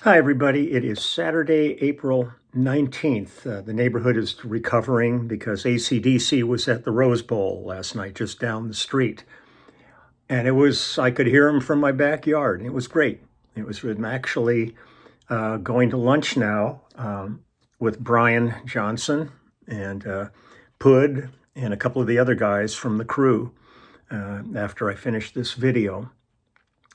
Hi, everybody. It is Saturday, April 19th. The neighborhood is recovering because AC/DC was at the Rose Bowl last night, just down the street. And I could hear them from my backyard. It was great. I'm actually going to lunch now with Brian Johnson and Pud and a couple of the other guys from the crew after I finish this video.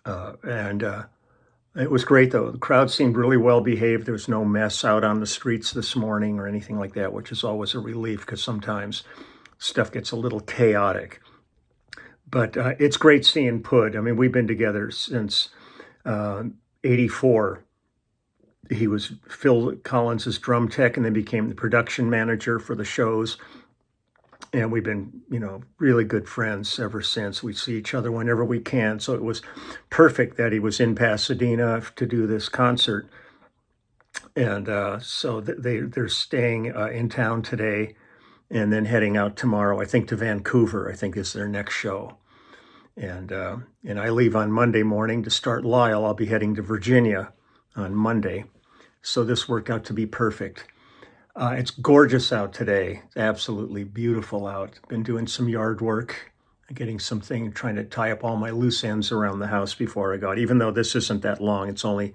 And It was great, though. The crowd seemed really well behaved. There was no mess out on the streets this morning or anything like that, which is always a relief because sometimes stuff gets a little chaotic. But it's great seeing Pud. I mean, we've been together since '84. He was Phil Collins' drum tech and then became the production manager for the shows. And we've been, really good friends ever since. We see each other whenever we can. So it was perfect that he was in Pasadena to do this concert. And so they're staying in town today and then heading out tomorrow, I think, to Vancouver, I think is their next show. And I leave on Monday morning to start Lyle. I'll be heading to Virginia on Monday. So this worked out to be perfect. It's gorgeous out today. It's absolutely beautiful out. Been doing some yard work, trying to tie up all my loose ends around the house before I got, even though this isn't that long. It's only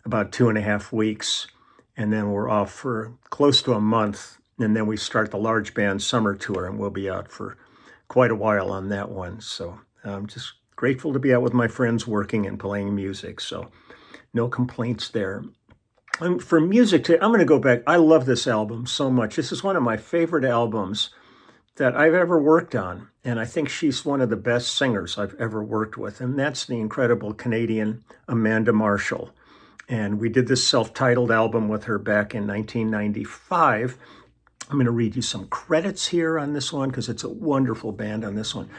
about 2.5 weeks. And then we're off for close to a month. And then we start the large band summer tour, and we'll be out for quite a while on that one. So I'm just grateful to be out with my friends working and playing music. So no complaints there. And for music, I'm going to go back. I love this album so much. This is one of my favorite albums that I've ever worked on. And I think she's one of the best singers I've ever worked with. And that's the incredible Canadian Amanda Marshall. And we did this self-titled album with her back in 1995. I'm going to read you some credits here on this one because it's a wonderful band on this one.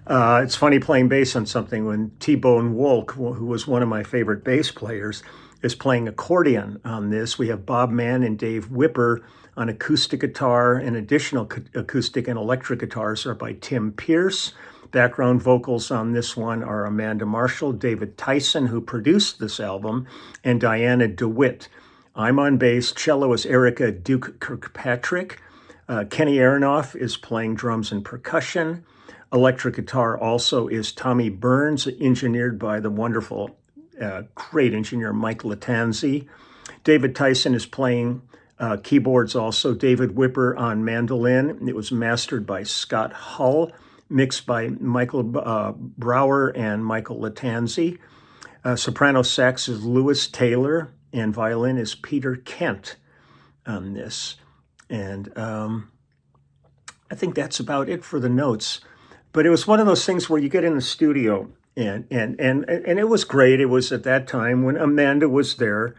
It's funny playing bass on something when T-Bone Wolk, who was one of my favorite bass players, is playing accordion on this. We have Bob Mann and Dave Whipper on acoustic guitar, and additional acoustic and electric guitars are by Tim Pierce. Background vocals on this one are Amanda Marshall, David Tyson, who produced this album, and Diana DeWitt. I'm on bass. Cello is Erica Duke Kirkpatrick. Kenny Aronoff is playing drums and percussion. Electric guitar also is Tommy Burns, engineered by the wonderful great engineer Mike Latanzi. David Tyson is playing keyboards also. David Whipper on mandolin. It was mastered by Scott Hull, mixed by Michael Brower and Michael Latanzi. Soprano sax is Lewis Taylor, and violin is Peter Kent on this. And I think that's about it for the notes. But it was one of those things where you get in the studio and it was great. It was at that time when Amanda was there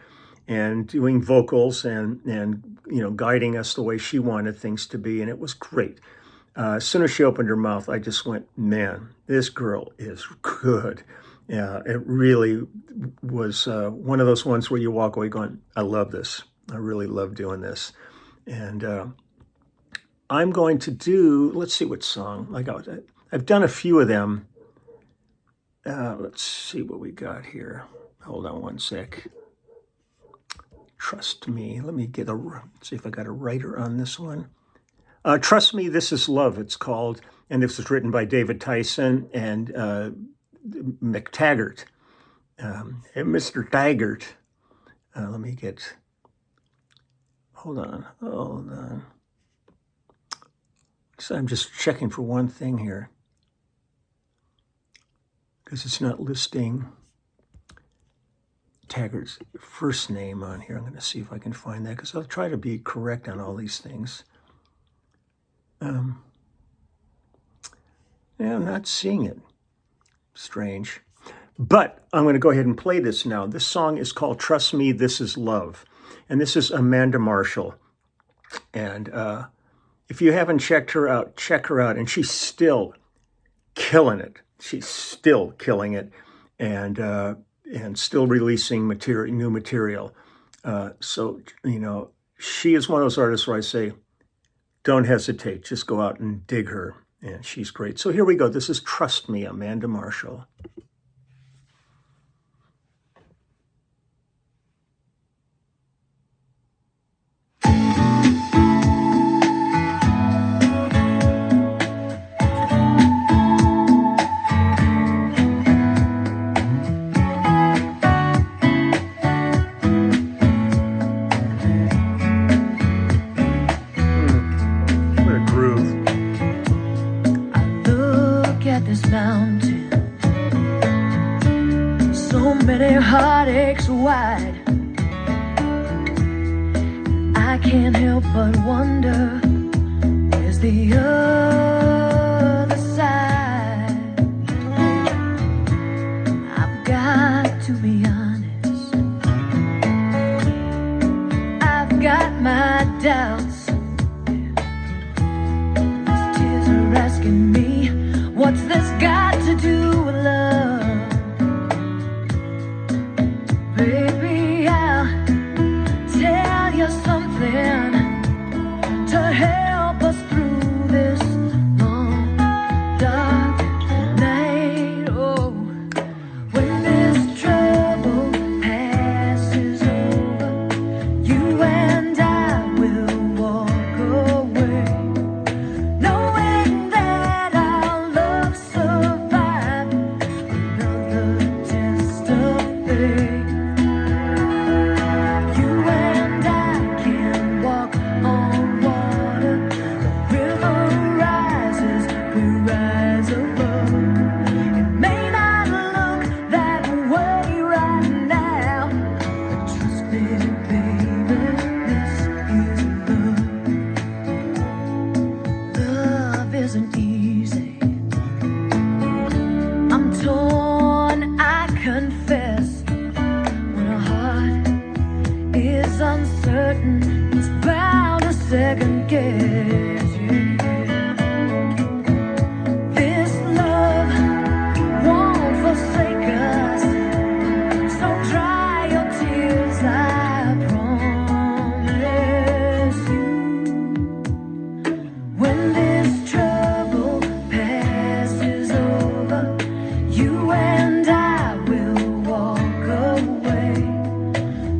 and doing vocals and guiding us the way she wanted things to be, and it was great. As soon as she opened her mouth, I just went, man, this girl is good. It really was one of those ones where you walk away going, I love this. I really love doing this. And I'm going to do, let's see what song I got. I've done a few of them. Let's see what we got here. Hold on one sec. Trust Me. Let me see if I got a writer on this one. Trust Me, This Is Love, it's called. And this was written by David Tyson and McTaggart. Mr. Taggart. Hold on. So I'm just checking for one thing here, because it's not listing Taggart's first name on here. I'm going to see if I can find that, because I'll try to be correct on all these things. I'm not seeing it. Strange. But I'm going to go ahead and play this now. This song is called Trust Me, This Is Love. And this is Amanda Marshall. And if you haven't checked her out, check her out. And she's still killing it. She's still killing it, and still releasing new material. So she is one of those artists where I say, don't hesitate, just go out and dig her, and she's great. So here we go. This is Trust Me, Amanda Marshall. many heartaches wide. I can't help but wonder, where's the other side? I've got to be honest, I've got my doubts. These tears are asking me, what's this got to do with love? Baby, I'll tell you something to help us through this long, dark night. Oh, when this trouble passes over, you and I will walk away, knowing that our love survived another test of faith. You and I can walk on water. The river rises, we rise above. It may not look that way right now, but trust me, baby, this is love. Love isn't easy. I'm torn, I confess. When a heart is uncertain, it's bound to second guess. This love won't forsake us, so dry your tears, I promise you. When this trouble passes over, you and I will walk away,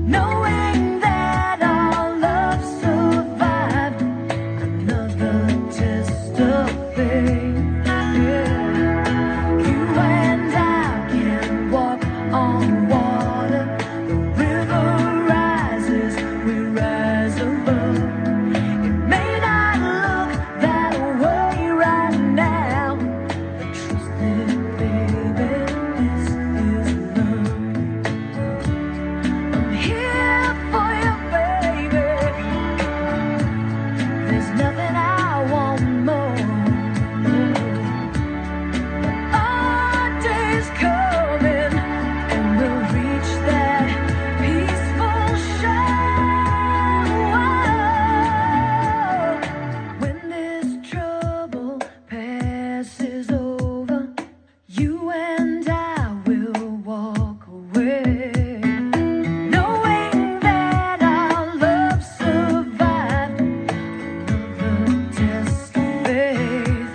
knowing that our love survived another test of faith. You and I can walk on water. The river rises, we rise above. It may not look that way right now, but trust me, baby, this is love. I'm here for you, baby. There's nothing I want more. Our day's coming, and we'll reach that peaceful shore. When this trouble passes over, you and I will walk away, knowing that our love survived another test of faith.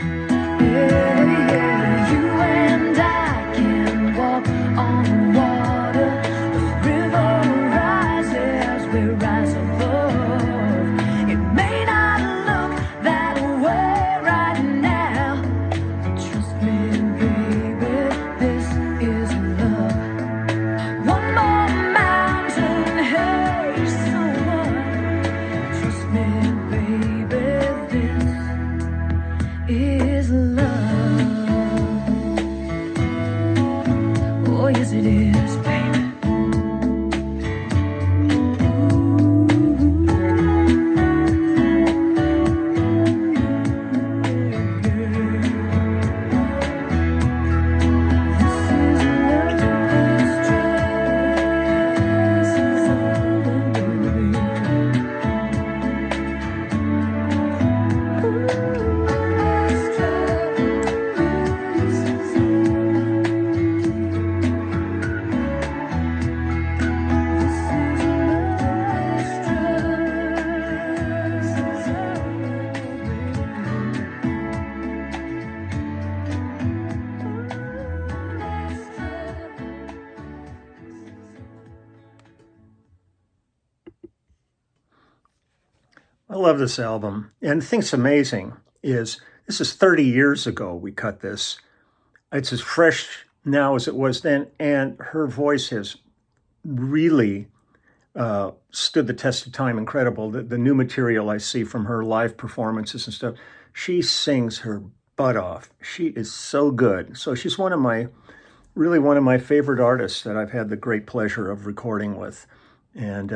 You and I can walk on water. The river rises, we rise above. It may not look that way right now, but trust me, baby, this is love. One more mountain, hey, someone. Trust me, baby, this is love. Oh, yes, it is, baby. I love this album. And the thing's amazing is this is 30 years ago we cut this. It's as fresh now as it was then, and her voice has really stood the test of time. Incredible. The new material I see from her live performances and stuff, she sings her butt off. She is so good. So she's one of my really one of my favorite artists that I've had the great pleasure of recording with. And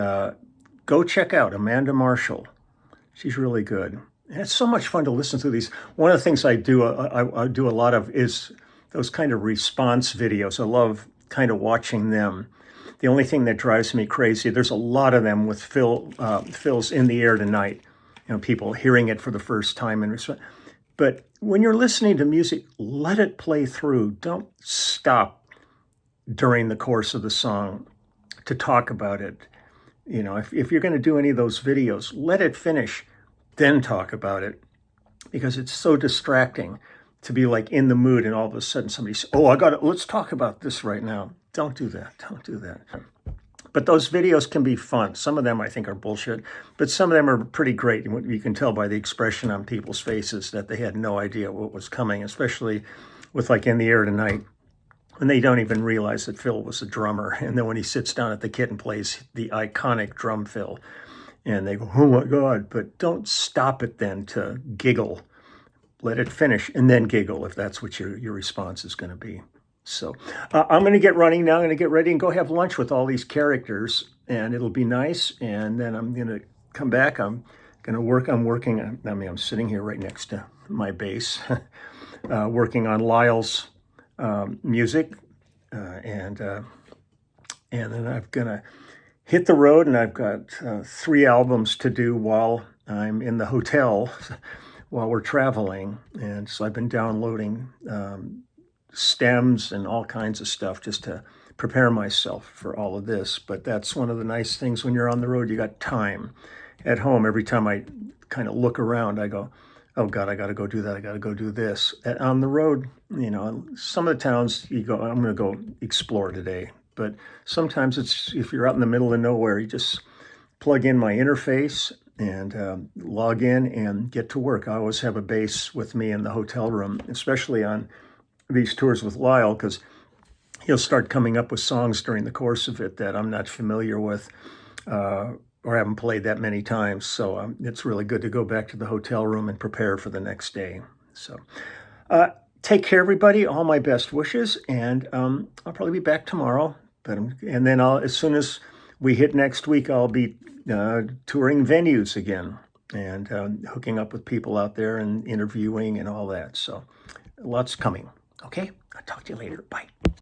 go check out Amanda Marshall. She's really good. And it's so much fun to listen to these. One of the things I do a lot of is those kind of response videos. I love kind of watching them. The only thing that drives me crazy, there's a lot of them with Phil's In the Air Tonight. You know, people hearing it for the first time and but when you're listening to music, let it play through. Don't stop during the course of the song to talk about it. You know, if you're going to do any of those videos, let it finish, then talk about it, because it's so distracting to be like in the mood and all of a sudden somebody says, "Oh, I got it. Let's talk about this right now." Don't do that. Don't do that. But those videos can be fun. Some of them I think are bullshit, but some of them are pretty great. You can tell by the expression on people's faces that they had no idea what was coming, especially with like In the Air Tonight, when they don't even realize that Phil was a drummer. And then when he sits down at the kit and plays the iconic drum fill, and they go, "Oh my God," but don't stop it then to giggle. Let it finish and then giggle if that's what your response is going to be. So I'm going to get running now. I'm going to get ready and go have lunch with all these characters, and it'll be nice. And then I'm going to come back. I'm going to work. I'm sitting here right next to my bass, working on Lyle's music, and then I'm going to hit the road. And I've got 3 albums to do while I'm in the hotel, while we're traveling. And so I've been downloading stems and all kinds of stuff just to prepare myself for all of this. But that's one of the nice things when you're on the road. You got time. At home, every time I kind of look around, I go, "Oh God, I got to go do that. I got to go do this." On the road, you know, some of the towns you go, "I'm going to go explore today." But sometimes it's, if you're out in the middle of nowhere, you just plug in my interface and log in and get to work. I always have a bass with me in the hotel room, especially on these tours with Lyle, because he'll start coming up with songs during the course of it that I'm not familiar with or haven't played that many times. So it's really good to go back to the hotel room and prepare for the next day. So take care, everybody. All my best wishes, and I'll probably be back tomorrow. And then as soon as we hit next week, I'll be touring venues again and hooking up with people out there and interviewing and all that. So lots coming. Okay, I'll talk to you later. Bye.